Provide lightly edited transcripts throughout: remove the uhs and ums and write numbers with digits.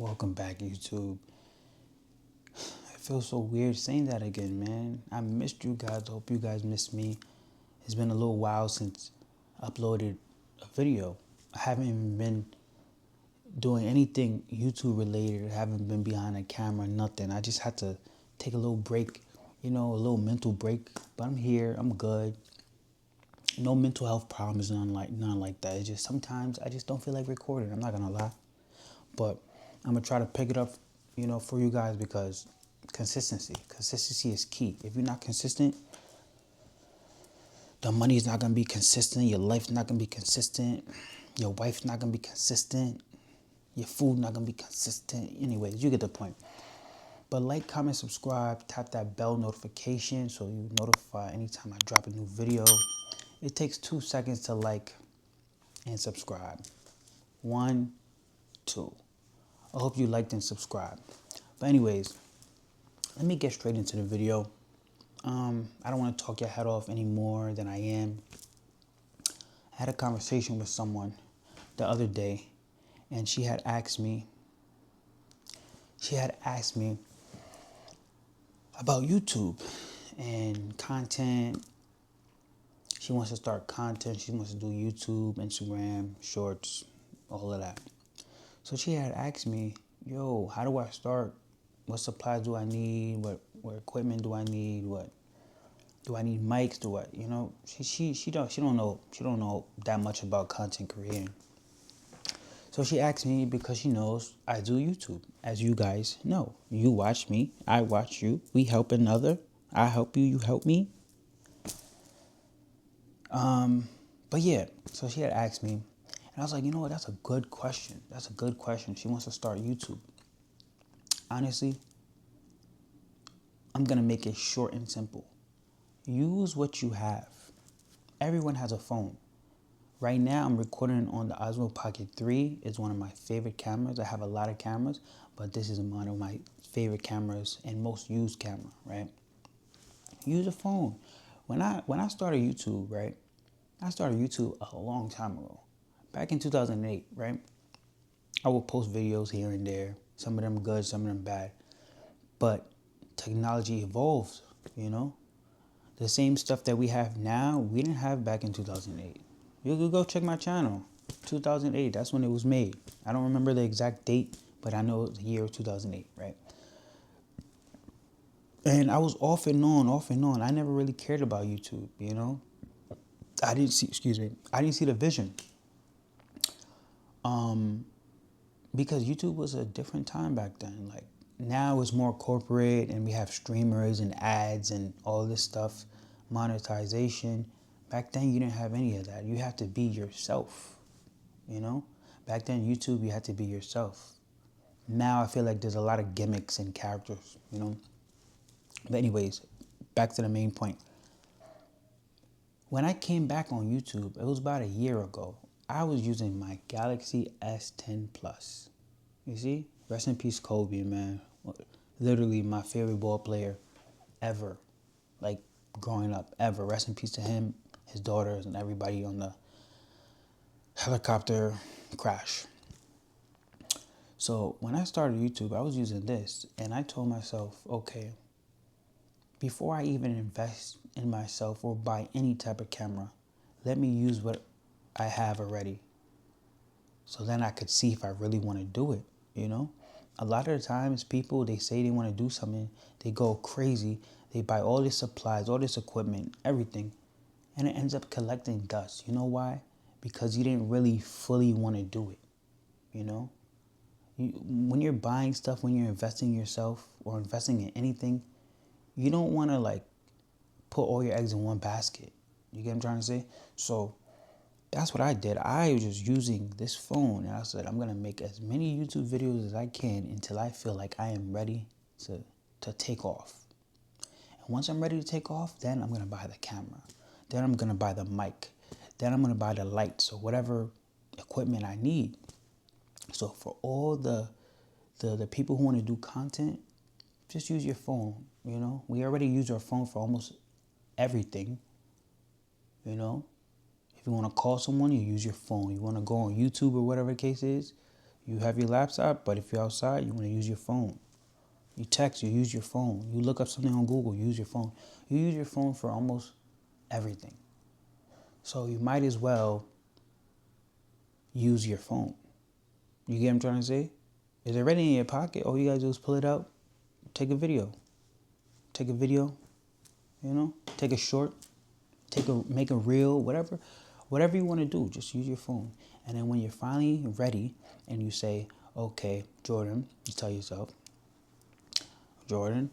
Welcome back, YouTube. I feel so weird saying that again, man. I missed you guys. Hope you guys missed me. It's been a little while since I uploaded a video. I haven't even been doing anything YouTube related. I haven't been behind a camera, nothing. I just had to take a little break, a little mental break. But I'm here. I'm good. No mental health problems, none like that. It's just sometimes I just don't feel like recording. I'm not gonna lie. But I'm gonna try to pick it up, for you guys because consistency is key. If you're not consistent, the money is not gonna be consistent. Your life's not gonna be consistent. Your wife's not gonna be consistent. Your food not gonna be consistent. Anyways, you get the point. But like, comment, subscribe, tap that bell notification so you notify anytime I drop a new video. It takes 2 seconds to like and subscribe. 1, 2. I hope you liked and subscribed. But anyways, let me get straight into the video. I don't want to talk your head off any more than I am. I had a conversation with someone the other day, and she had asked me about YouTube and content. She wants to start content. She wants to do YouTube, Instagram, shorts, all of that. So she had asked me, yo, how do I start? What supplies do I need? What equipment do I need? What do I need? Mics? She don't know that much about content creating. So she asked me because she knows I do YouTube, as you guys know. You watch me, I watch you. We help another. I help you, you help me. But yeah, so she had asked me, and I was like, you know what? That's a good question. She wants to start YouTube. Honestly, I'm going to make it short and simple. Use what you have. Everyone has a phone. Right now, I'm recording on the Osmo Pocket 3. It's one of my favorite cameras. I have a lot of cameras, but this is one of my favorite cameras and most used camera, right? Use a phone. When I started YouTube, right? I started YouTube a long time ago. Back in 2008, right? I would post videos here and there. Some of them good, some of them bad. But technology evolves, The same stuff that we have now, we didn't have back in 2008. You could go check my channel. 2008, that's when it was made. I don't remember the exact date, but I know it was the year of 2008, right? And I was off and on. I never really cared about YouTube, I didn't see the vision. Because YouTube was a different time back then. Like, now it's more corporate and we have streamers and ads and all this stuff, monetization. Back then you didn't have any of that. You have to be yourself, Back then YouTube, you had to be yourself. Now I feel like there's a lot of gimmicks and characters, But anyways, back to the main point. When I came back on YouTube, it was about a year ago. I was using my Galaxy S10 Plus. You see? Rest in peace, Kobe, man. Literally my favorite ball player ever. Like, growing up, ever. Rest in peace to him, his daughters, and everybody on the helicopter crash. So when I started YouTube, I was using this, and I told myself, okay, before I even invest in myself or buy any type of camera, let me use what I have already. So then I could see if I really want to do it, A lot of the times people, they say they want to do something, they go crazy, they buy all this supplies, all this equipment, everything, and it ends up collecting dust. You know why? Because you didn't really fully want to do it, When you're buying stuff, when you're investing in yourself or investing in anything, you don't want to like put all your eggs in one basket. You get what I'm trying to say? So that's what I did. I was just using this phone, and I said, I'm going to make as many YouTube videos as I can until I feel like I am ready to take off. And once I'm ready to take off, then I'm going to buy the camera. Then I'm going to buy the mic. Then I'm going to buy the lights or whatever equipment I need. So for all the people who want to do content, just use your phone, We already use our phone for almost everything, If you want to call someone, you use your phone. You want to go on YouTube or whatever the case is, You have your laptop, but if you're outside, you want to use your phone. You text, you use your phone. You look up something on Google, you use your phone. You use your phone for almost everything. So you might as well use your phone. You get what I'm trying to say? It's already in your pocket. All you gotta do is pull it out, take a video. Take a video, take a short, make a reel, whatever you want to do, just use your phone. And then when you're finally ready and you say, okay, Jordan, you tell yourself, Jordan,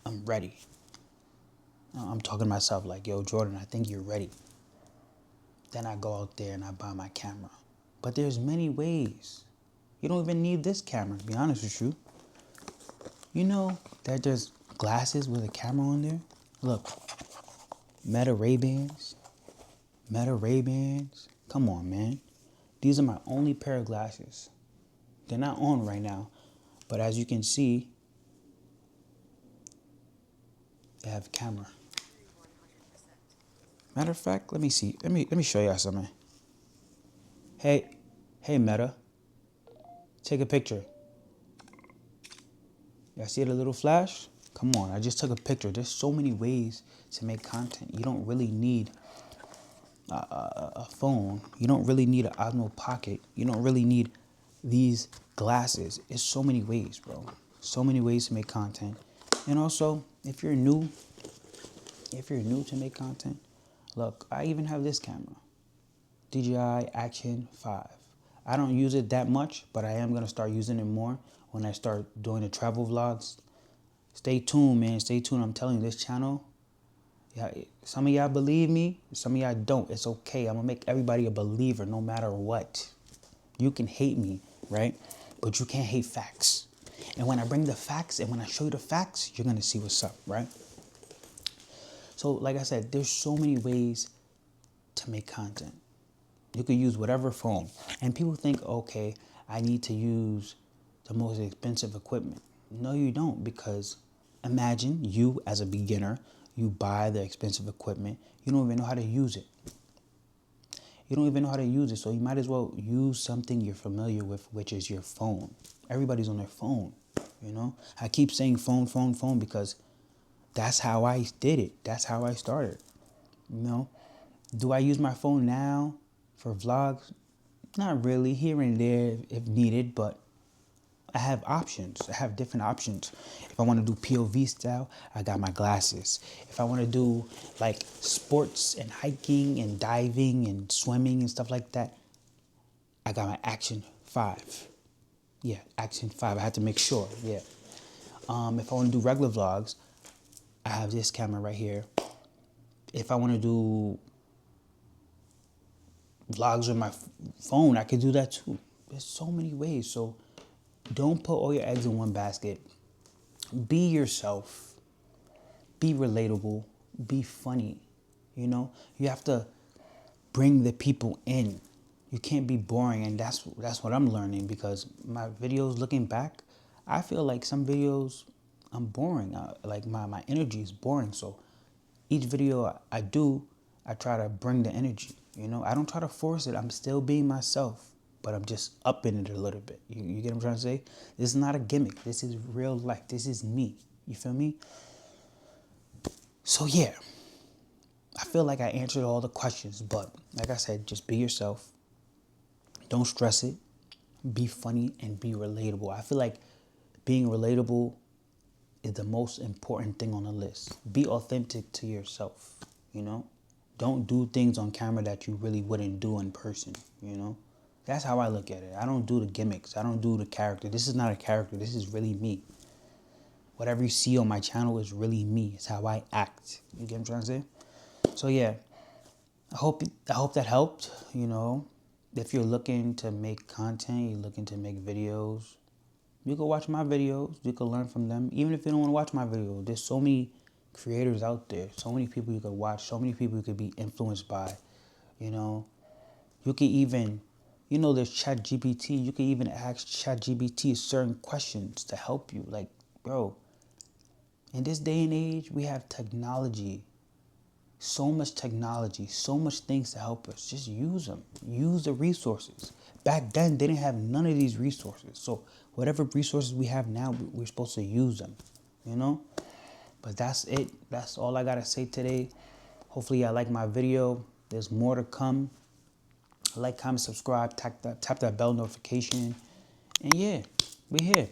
I'm ready. I'm talking to myself like, yo, Jordan, I think you're ready. Then I go out there and I buy my camera. But there's many ways. You don't even need this camera, to be honest with you. You know that there's glasses with a camera on there? Look, Meta Ray-Bans. Come on, man. These are my only pair of glasses. They're not on right now, but as you can see, they have a camera. Matter of fact, let me see. Let me show y'all something. Hey Meta, take a picture. Y'all see the little flash? Come on, I just took a picture. There's so many ways to make content. You don't really need a phone. You don't really need an Osmo Pocket. You don't really need these glasses. It's so many ways, bro. So many ways to make content. And also, if you're new to make content, look, I even have this camera, DJI Action 5. I don't use it that much, but I am going to start using it more when I start doing the travel vlogs. Stay tuned, man. Stay tuned. I'm telling you, this channel, yeah, some of y'all believe me, some of y'all don't. It's okay. I'm going to make everybody a believer no matter what. You can hate me, right? But you can't hate facts. And when I bring the facts and when I show you the facts, you're going to see what's up, right? So, like I said, there's so many ways to make content. You could use whatever phone. And people think, okay, I need to use the most expensive equipment. No, you don't, because imagine you as a beginner, you buy the expensive equipment, you don't even know how to use it. You don't even know how to use it, so you might as well use something you're familiar with, which is your phone. Everybody's on their phone, I keep saying phone, because that's how I did it. That's how I started, Do I use my phone now for vlogs? Not really, here and there if needed, but I have options. I have different options. If I want to do POV style, I got my glasses. If I want to do like sports and hiking and diving and swimming and stuff like that, I got my Action 5. Yeah, Action 5. I had to make sure. Yeah. If I want to do regular vlogs, I have this camera right here. If I want to do vlogs on my phone, I could do that too. There's so many ways. So don't put all your eggs in one basket. Be yourself. Be relatable. Be funny. You have to bring the people in. You can't be boring, and that's what I'm learning, because my videos, looking back, I feel like some videos I'm boring. Like my energy is boring. So each video I do, I try to bring the energy. I don't try to force it. I'm still being myself, but I'm just upping it a little bit. You get what I'm trying to say? This is not a gimmick. This is real life. This is me. You feel me? So yeah, I feel like I answered all the questions, but like I said, just be yourself. Don't stress it. Be funny and be relatable. I feel like being relatable is the most important thing on the list. Be authentic to yourself, Don't do things on camera that you really wouldn't do in person, That's how I look at it. I don't do the gimmicks. I don't do the character. This is not a character. This is really me. Whatever you see on my channel is really me. It's how I act. You get what I'm trying to say? So yeah, I hope that helped, If you're looking to make content, you're looking to make videos, you can watch my videos. You can learn from them. Even if you don't want to watch my videos, there's so many creators out there. So many people you could watch. So many people you could be influenced by, You could even, there's ChatGPT. You could even ask ChatGPT certain questions to help you. Like, bro, in this day and age, we have technology. So much technology, so much things to help us. Just use them. Use the resources. back then they didn't have none of these resources. So whatever resources we have now, we're supposed to use them, you know? But that's it. That's all I gotta say today. Hopefully y'all like my video. There's more to come. Like, comment, subscribe, tap that bell notification. And yeah, we here.